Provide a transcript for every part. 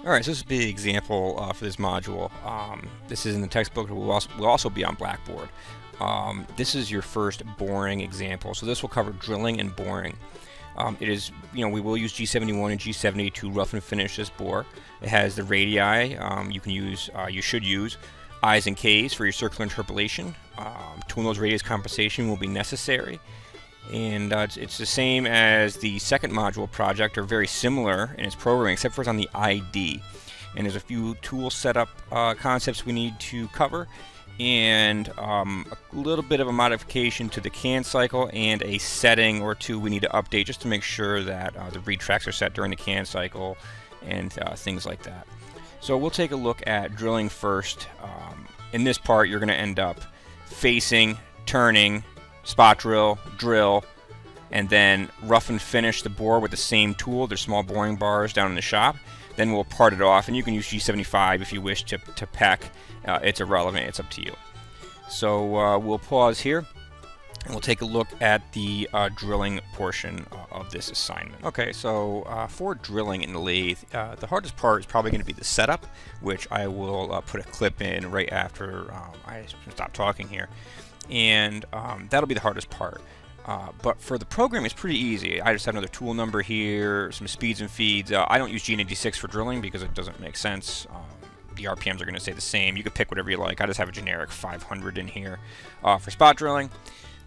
Alright, so this is the example for this module. This is in the textbook. It will also be on Blackboard. This is your first boring example. So this will cover drilling and boring. It is, we will use G71 and G70 to rough and finish this bore. It has the radii. You should use I's and K's for your circular interpolation. Tool nose radius compensation will be necessary. And it's the same as the second module project, or very similar in its programming, except for it's on the ID. And there's a few tool setup concepts we need to cover, and a little bit of a modification to the can cycle, and a setting or two we need to update just to make sure that the read tracks are set during the can cycle and things like that. So we'll take a look at drilling first. In this part, you're going to end up facing, turning, spot drill, and then rough and finish the bore with the same tool. There's small boring bars down in the shop. Then we'll part it off, and you can use G75 if you wish to peck. It's irrelevant, it's up to you. So we'll pause here, and we'll take a look at the drilling portion of this assignment. Okay, so for drilling in the lathe, the hardest part is probably going to be the setup, which I will put a clip in right after I stop talking here. And that'll be the hardest part. But for the program, it's pretty easy. I just have another tool number here, some speeds and feeds. I don't use G86 for drilling because it doesn't make sense. The RPMs are going to stay the same. You can pick whatever you like. I just have a generic 500 in here. For spot drilling,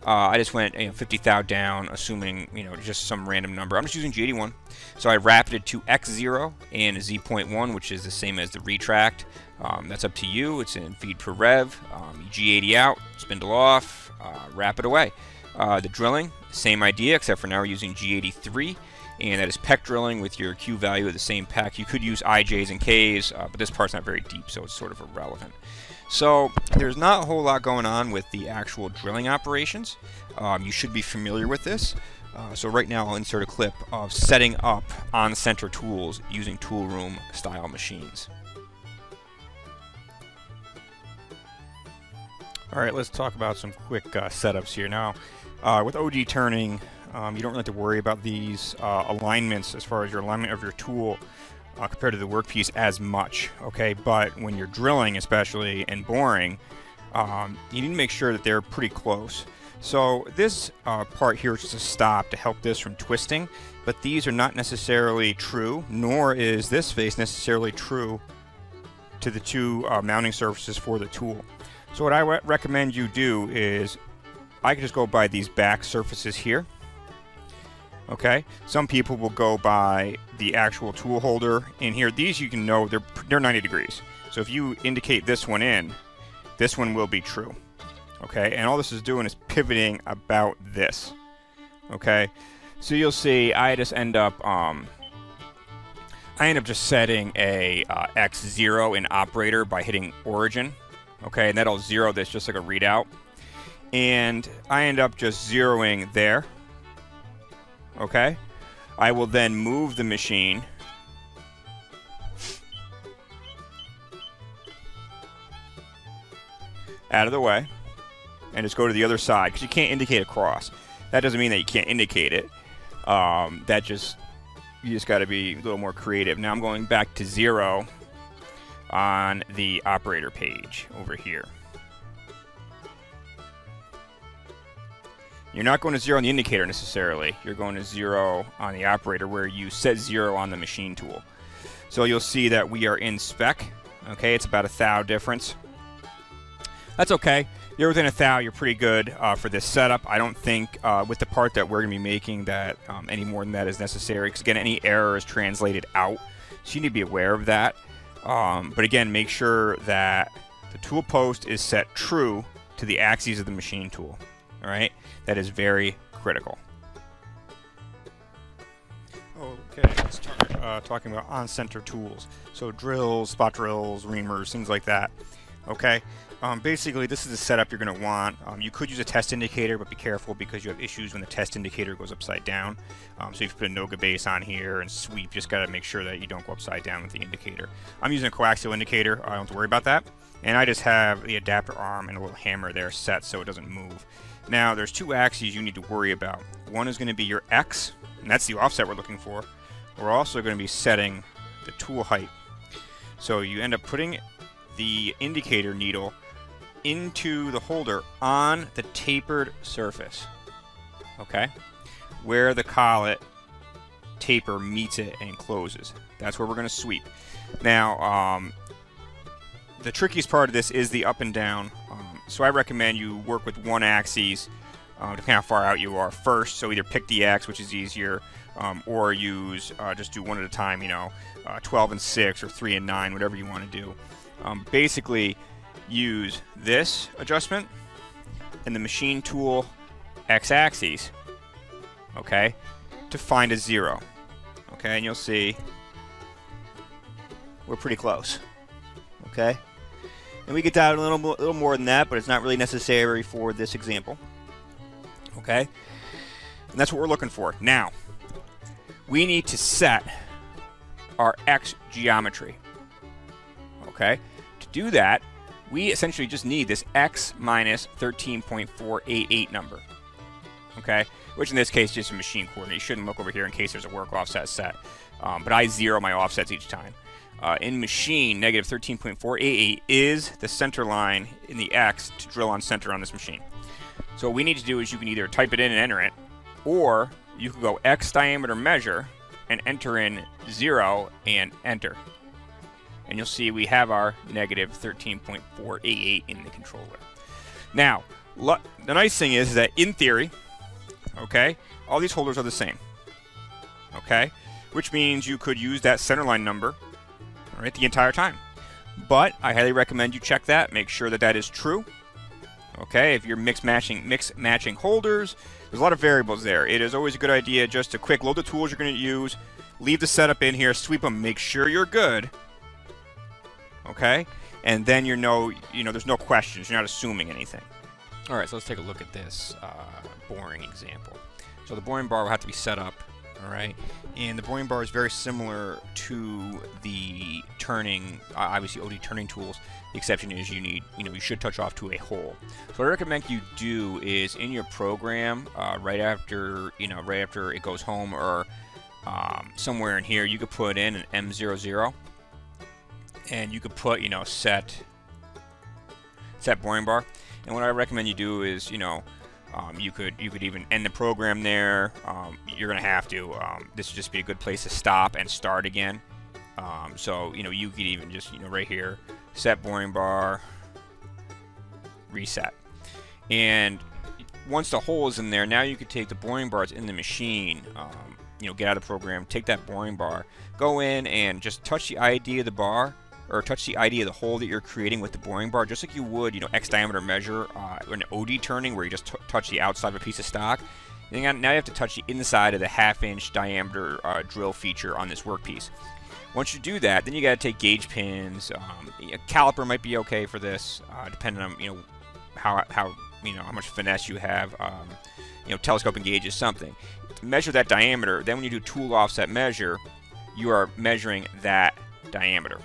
I just went 50 thou down, assuming just some random number. I'm just using G81. So I wrapped it to X0 and Z.1, which is the same as the retract. That's up to you. It's in feed per rev. G80 out, spindle off, wrap it away. The drilling, same idea, except for now we're using G83, and that is peck drilling with your Q value of the same peck. You could use IJs and Ks, but this part's not very deep, so it's sort of irrelevant. So there's not a whole lot going on with the actual drilling operations. You should be familiar with this. So right now I'll insert a clip of setting up on-center tools using tool room style machines. Alright, let's talk about some quick setups here. Now, with OD turning, you don't really have to worry about these alignments as far as your alignment of your tool compared to the workpiece as much, okay? But when you're drilling, especially, and boring, you need to make sure that they're pretty close. So this part here is just a stop to help this from twisting, but these are not necessarily true, nor is this face necessarily true to the two mounting surfaces for the tool. So what I recommend you do is, I can just go by these back surfaces here. Okay, some people will go by the actual tool holder in here. These you can know they're 90 degrees. So if you indicate this one in, this one will be true. Okay, and all this is doing is pivoting about this. Okay, so you'll see I just end up just setting a X0 in operator by hitting origin. Okay, and that'll zero this just like a readout. And I end up just zeroing there. Okay, I will then move the machine out of the way and just go to the other side, because you can't indicate across. That doesn't mean that you can't indicate it. You just got to be a little more creative. Now I'm going back to 0 on the operator page over here. You're not going to 0 on the indicator necessarily. You're going to 0 on the operator, where you set 0 on the machine tool. So you'll see that we are in spec. Okay, it's about a thou difference. That's okay. You're within a thou, you're pretty good for this setup. I don't think with the part that we're going to be making that any more than that is necessary, because again, any error is translated out. So you need to be aware of that. But again, make sure that the tool post is set true to the axes of the machine tool. All right, that is very critical. Okay, let's start talking about on-center tools. So drills, spot drills, reamers, things like that. Okay, basically this is the setup you're going to want. You could use a test indicator, but be careful because you have issues when the test indicator goes upside down. So if you put a Noga base on here and sweep, just got to make sure that you don't go upside down with the indicator. I'm using a coaxial indicator. I don't have to worry about that. And I just have the adapter arm and a little hammer there set so it doesn't move. Now, there's two axes you need to worry about. One is going to be your X, and that's the offset we're looking for. We're also going to be setting the tool height So you end up putting the indicator needle into the holder on the tapered surface, okay, where the collet taper meets it and closes. That's where we're going to sweep. Now, the trickiest part of this is the up and down. So I recommend you work with one axis, depending how far out you are first. So either pick the X, which is easier, or use just do one at a time. 12 and 6 or 3 and 9, whatever you want to do. Basically, use this adjustment and the machine tool X-axis, okay, to find a 0. Okay, and you'll see we're pretty close. Okay, and we get down a little more than that, but it's not really necessary for this example. Okay, and that's what we're looking for. Now, we need to set our X geometry. Okay, to do that, we essentially just need this X minus 13.488 number. Okay, which in this case is just a machine coordinate. You shouldn't look over here in case there's a work offset set. But I zero my offsets each time. In machine, negative 13.488 is the center line in the X to drill on center on this machine. So what we need to do is you can either type it in and enter it, or you can go X diameter measure and enter in 0 and enter. And you'll see we have our negative 13.488 in the controller. Now, the nice thing is that in theory, okay, all these holders are the same. Okay, which means you could use that centerline number, all right, the entire time. But I highly recommend you check that, make sure that that is true. Okay, if you're mix matching holders, there's a lot of variables there. It is always a good idea just to quick load the tools you're going to use, leave the setup in here, sweep them, make sure you're good. Okay, and then there's no questions. You're not assuming anything. All right, so let's take a look at this boring example. So the boring bar will have to be set up, all right? And the boring bar is very similar to the turning, obviously OD turning tools. The exception is you should touch off to a hole. So what I recommend you do is in your program, right after it goes home or somewhere in here, you could put in an M00, and you could put set boring bar. And what I recommend you do is, you could even end the program there. You're gonna have to. This would just be a good place to stop and start again. So you could even just right here, set boring bar, reset. And once the hole is in there, now you could take the boring bars in the machine. Get out of the program, take that boring bar, go in and just touch the ID of the bar, or touch the ID of the hole that you're creating with the boring bar, just like you would, X diameter measure or an OD turning where you just touch the outside of a piece of stock. And now you have to touch the inside of the 1/2" diameter drill feature on this workpiece. Once you do that, then you got to take gauge pins. A caliper might be okay for this, depending on how much finesse you have. Telescoping gauge is something. Measure that diameter. Then when you do tool offset measure, you are measuring that diameter.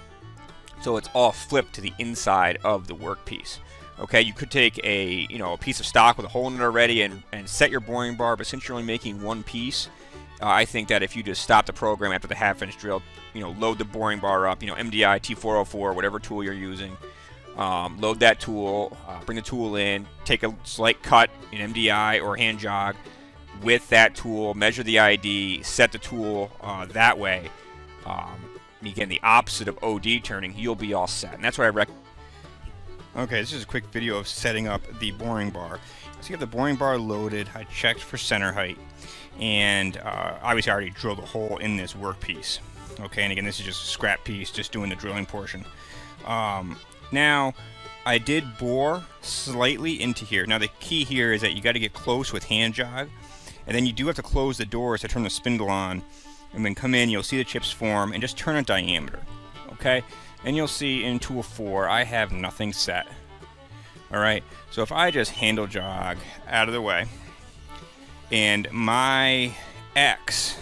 So it's all flipped to the inside of the workpiece. Okay, you could take a piece of stock with a hole in it already and set your boring bar, but since you're only making one piece, I think that if you just stop the program after the 1/2" drill, load the boring bar up, MDI, T404, whatever tool you're using, load that tool, bring the tool in, take a slight cut in MDI or hand jog with that tool, measure the ID, set the tool that way. Again, the opposite of OD turning, you'll be all set. And that's what I recommend. Okay, this is a quick video of setting up the boring bar. So you have the boring bar loaded. I checked for center height. And obviously I already drilled a hole in this workpiece. Okay, and again, this is just a scrap piece, just doing the drilling portion. Now, I did bore slightly into here. Now, the key here is that you got to get close with hand jog. And then you do have to close the doors to turn the spindle on. And then come in, you'll see the chips form, and just turn a diameter, okay? And you'll see in tool 4, I have nothing set. All right, so if I just handle jog out of the way, and my X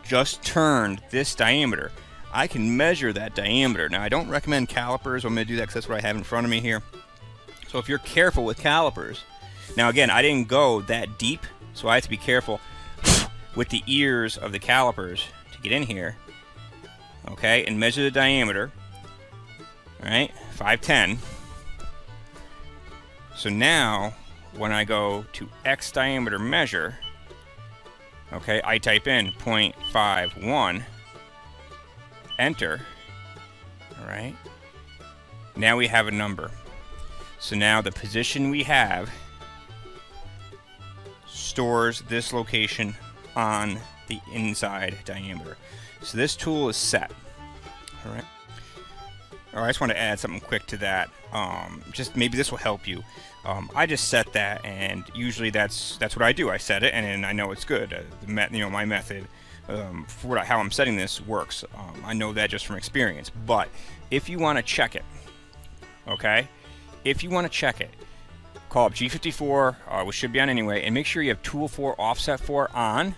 just turned this diameter, I can measure that diameter. Now, I don't recommend calipers. I'm going to do that because that's what I have in front of me here. So if you're careful with calipers, now again, I didn't go that deep, so I have to be careful with the ears of the calipers to get in here, okay, and measure the diameter. All right, 510. So now, when I go to X diameter measure, okay, I type in 0.51, enter, all right? Now we have a number. So now the position we have stores this location on the inside diameter. So this tool is set, all right? All right, I just want to add something quick to that. Just maybe this will help you. I just set that, and usually that's what I do. I set it, and I know it's good. My method for how I'm setting this works. I know that just from experience. But if you want to check it, okay? If you want to check it, call up G54, which should be on anyway, and make sure you have Tool 4 Offset 4 on,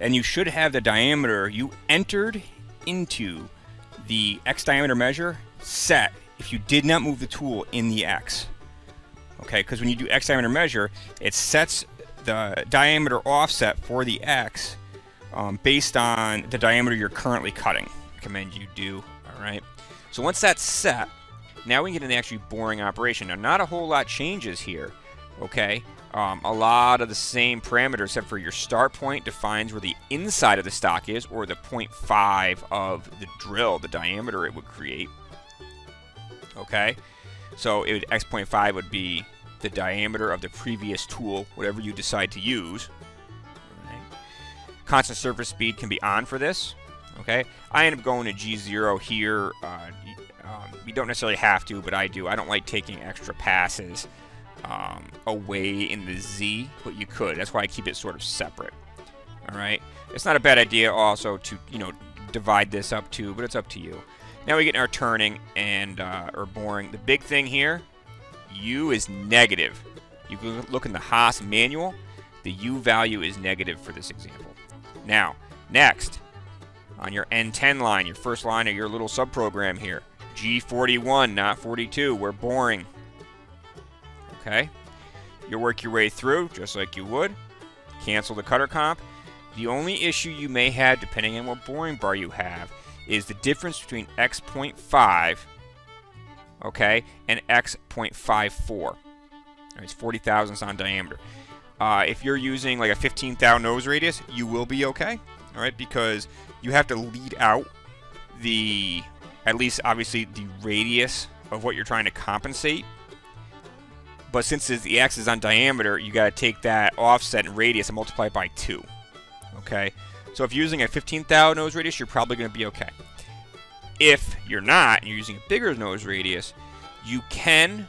and you should have the diameter you entered into the X diameter measure set if you did not move the tool in the X. Okay, because when you do X diameter measure, it sets the diameter offset for the X based on the diameter you're currently cutting. I recommend you do, all right? So once that's set, now we can get into the actual boring operation. Now, not a whole lot changes here, okay? A lot of the same parameters, except for your start point defines where the inside of the stock is, or the 0.5 of the drill, the diameter it would create. Okay, so X.5 would be the diameter of the previous tool, whatever you decide to use. Right. Constant surface speed can be on for this. Okay, I end up going to G0 here. You don't necessarily have to, but I do. I don't like taking extra passes away in the Z, but you could. That's why I keep it sort of separate. All right, it's not a bad idea also to divide this up too, but it's up to you. Now we get in our turning and or boring. The big thing here, U is negative. You can look in the Haas manual. The U value is negative for this example. Now, next, on your N10 line, your first line of your little subprogram here, G41, not 42, we're boring. Okay? You'll work your way through, just like you would. Cancel the cutter comp. The only issue you may have, depending on what boring bar you have, is the difference between X.5, okay, and X.54. Right, it's 40 thousandths on diameter. If you're using like a 15 thou nose radius, you will be okay, all right, because you have to lead out at least obviously the radius of what you're trying to compensate. But since the X is on diameter, you got to take that offset and radius and multiply it by 2, okay? So if you're using a 15 thou nose radius, you're probably going to be okay. If you're not, and you're using a bigger nose radius, you can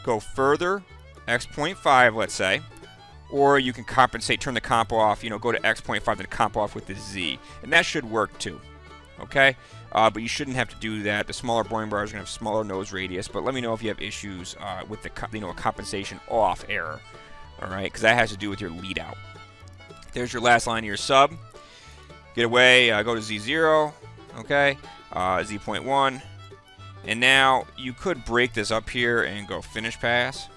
go further, X.5, let's say, or you can compensate, turn the comp off, go to X.5 and comp off with the Z. And that should work too, okay? But you shouldn't have to do that. The smaller boring bars are going to have smaller nose radius, but let me know if you have issues with the a compensation off error, all right? Because that has to do with your lead out. There's your last line of your sub. Get away, go to Z0, okay, Z.1, and now you could break this up here and go finish pass,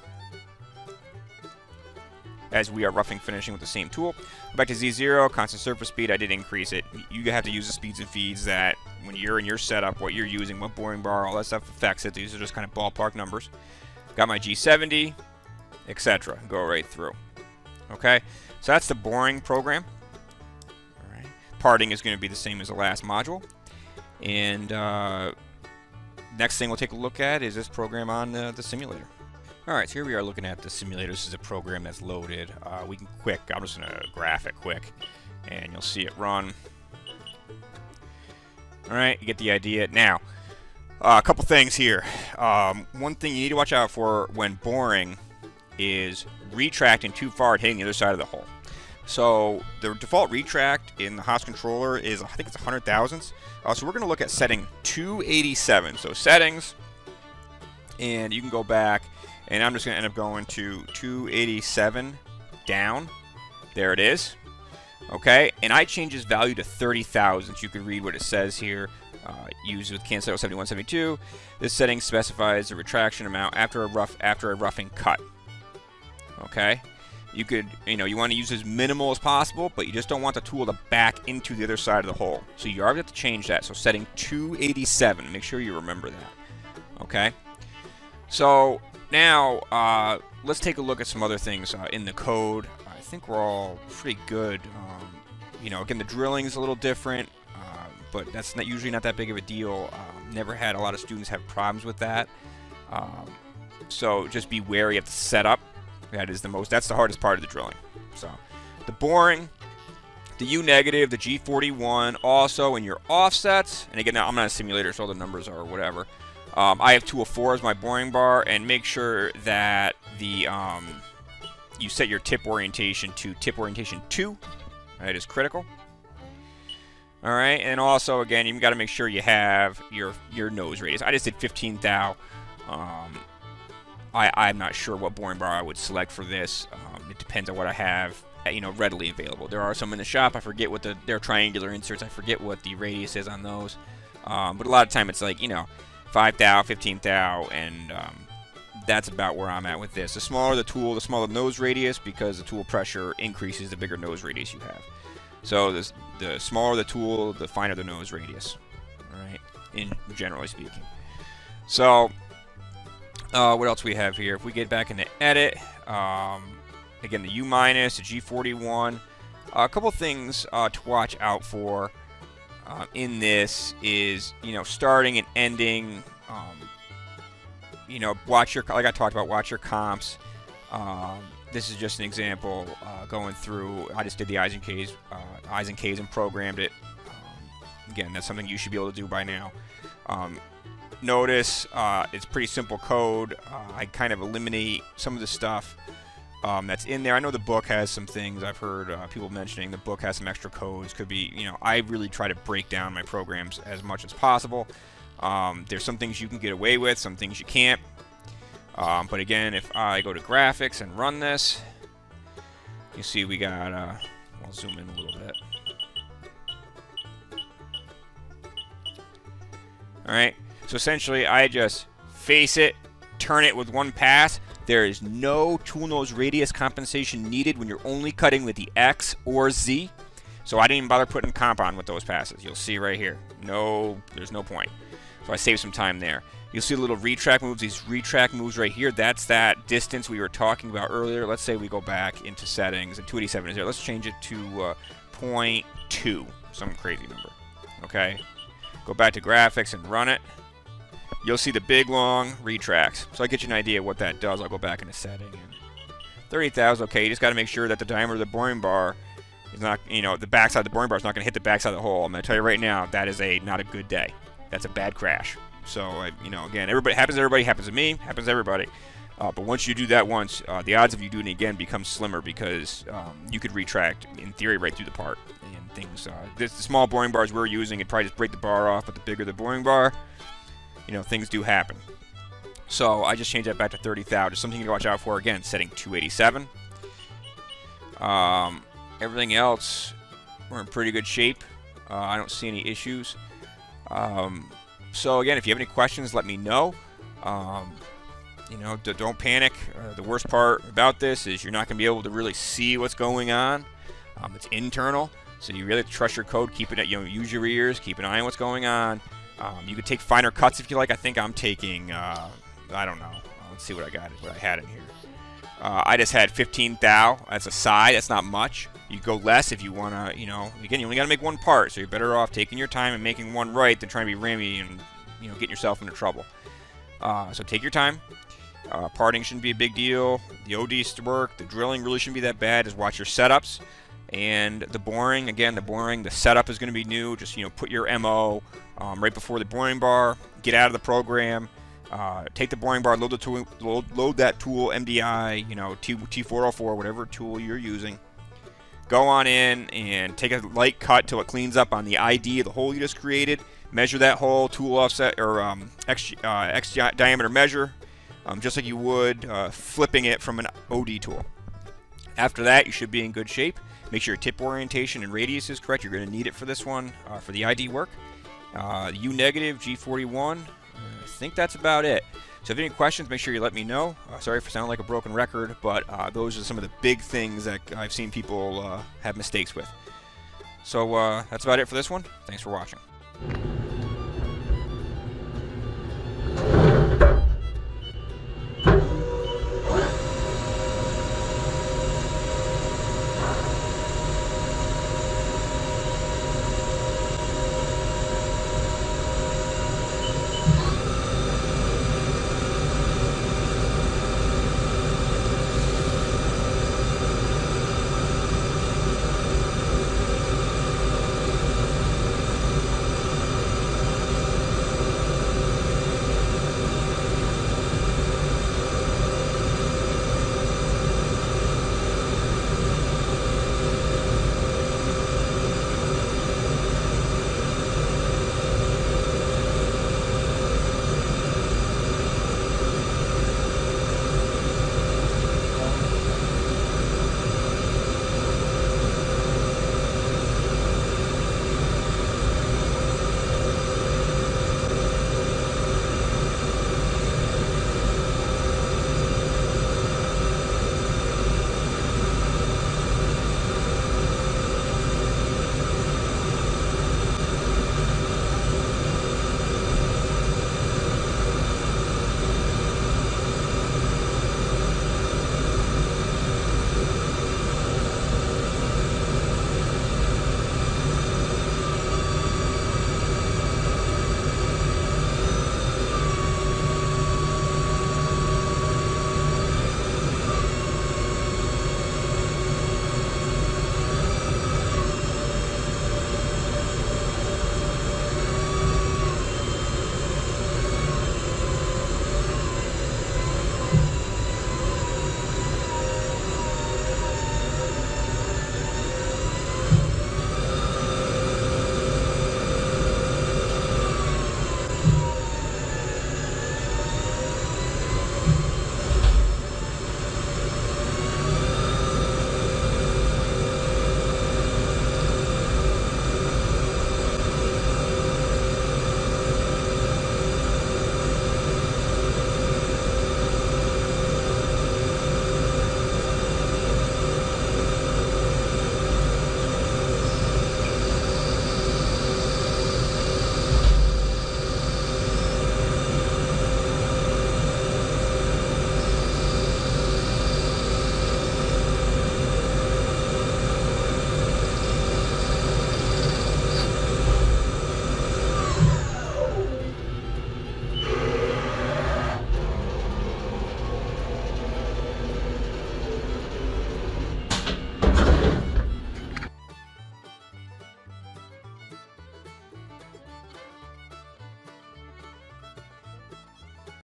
as we are roughing finishing with the same tool. Back to Z0, constant surface speed, I did increase it. You have to use the speeds and feeds that when you're in your setup, what you're using, what boring bar, all that stuff affects it. These are just kind of ballpark numbers. Got my G70, etc. Go right through, okay? So that's the boring program. Parting is going to be the same as the last module. And next thing we'll take a look at is this program on the simulator. Alright, so here we are looking at the simulator. This is a program that's loaded. I'm just going to graph it quick, and you'll see it run. Alright, you get the idea. Now, a couple things here. One thing you need to watch out for when boring is retracting too far and hitting the other side of the hole. So the default retract in the Haas controller is, I think it's 100 thousandths. So we're going to look at setting 287. So settings, and you can go back, and I'm just going to end up going to 287 down. There it is. Okay, and I change this value to 30 thousandths. You can read what it says here. Used with CNC Lathe 7172. This setting specifies the retraction amount after a roughing cut. Okay. You could, you want to use as minimal as possible, but you just don't want the tool to back into the other side of the hole. So you already have to change that. So setting 287, make sure you remember that. Okay, so now let's take a look at some other things in the code. I think we're all pretty good. You know, again, the drilling is a little different, but that's usually not that big of a deal. Never had a lot of students have problems with that. So just be wary of the setup. That's the hardest part of the drilling. So the boring, the U negative, the G41, also in your offsets. And again, now I'm not a simulator, so all the numbers are whatever. I have 204 as my boring bar, and make sure that the you set your tip orientation to tip orientation 2. That is critical. All right, and also again, you've got to make sure you have your nose radius. I just did 15 thou. I'm not sure what boring bar I would select for this. It depends on what I have, you know, readily available. There are some in the shop. I forget what they're triangular inserts. I forget what the radius is on those. But a lot of time it's like, you know, 5 thou, 15 thou, and that's about where I'm at with this. The smaller the tool, the smaller the nose radius, because the tool pressure increases the bigger nose radius you have. So the smaller the tool, the finer the nose radius. All right, in generally speaking. So what else we have here? If we get back into edit, again the U minus, the G41. A couple things to watch out for in this is, you know, starting and ending. You know, watch your, like I talked about, watch your comps. This is just an example going through. I just did the I's and K's and programmed it. Again, that's something you should be able to do by now. Notice it's pretty simple code. I kind of eliminate some of the stuff that's in there. I know the book has some things. I've heard people mentioning the book has some extra codes. Could be, you know, I really try to break down my programs as much as possible. There's some things you can get away with, some things you can't. But again, if I go to graphics and run this, you see we got, I'll zoom in a little bit. Alright, so essentially I just face it, turn it with one pass. There is no tool nose radius compensation needed when you're only cutting with the X or Z. So I didn't even bother putting comp on with those passes. You'll see right here. No, there's no point. So I saved some time there. You'll see the little retract moves. These retract moves right here, that's that distance we were talking about earlier. Let's say we go back into settings, and 287 is there. Let's change it to 0.2, some crazy number. Okay? Go back to graphics and run it. You'll see the big, long retracts. So I get you an idea what that does. I'll go back into setting. 30,000, okay, you just got to make sure that the diameter of the boring bar is not, you know, the backside of the boring bar is not going to hit the backside of the hole. I'm going to tell you right now, that is not a good day. That's a bad crash. So, you know, again, happens to everybody, happens to me, happens to everybody. But once you do that once, the odds of you doing it again become slimmer because you could retract, in theory, right through the part. And things, the small boring bars we're using, it'd probably just break the bar off, but the bigger the boring bar, you know, things do happen. So I just changed that back to 30,000. Just something to watch out for. Again, setting 287. Everything else, we're in pretty good shape. I don't see any issues. So again, if you have any questions, let me know. You know, don't panic. The worst part about this is you're not going to be able to really see what's going on. It's internal, so you really have to trust your code. Keep it, you know, use your ears. Keep an eye on what's going on. You could take finer cuts if you like. I think I'm taking, I don't know. Let's see what I had in here. I just had 15 thou as a side. That's not much. You go less if you want to, you know, again, you only got to make one part, so you're better off taking your time and making one right than trying to be rammy and, you know, getting yourself into trouble. So take your time. Parting shouldn't be a big deal. The ODs work. The drilling really shouldn't be that bad. Just watch your setups. And the boring, again, the setup is going to be new. Just, you know, put your MO right before the boring bar. Get out of the program. Take the boring bar, load the tool, load that tool, MDI, you know, T404, whatever tool you're using. Go on in and take a light cut till it cleans up on the ID of the hole you just created. Measure that hole, tool offset, or X diameter measure, just like you would flipping it from an OD tool. After that, you should be in good shape. Make sure your tip orientation and radius is correct. You're going to need it for this one, for the ID work. U negative, G41. I think that's about it. So if you have any questions, make sure you let me know. Sorry for sounding like a broken record, but those are some of the big things that I've seen people have mistakes with. So that's about it for this one. Thanks for watching.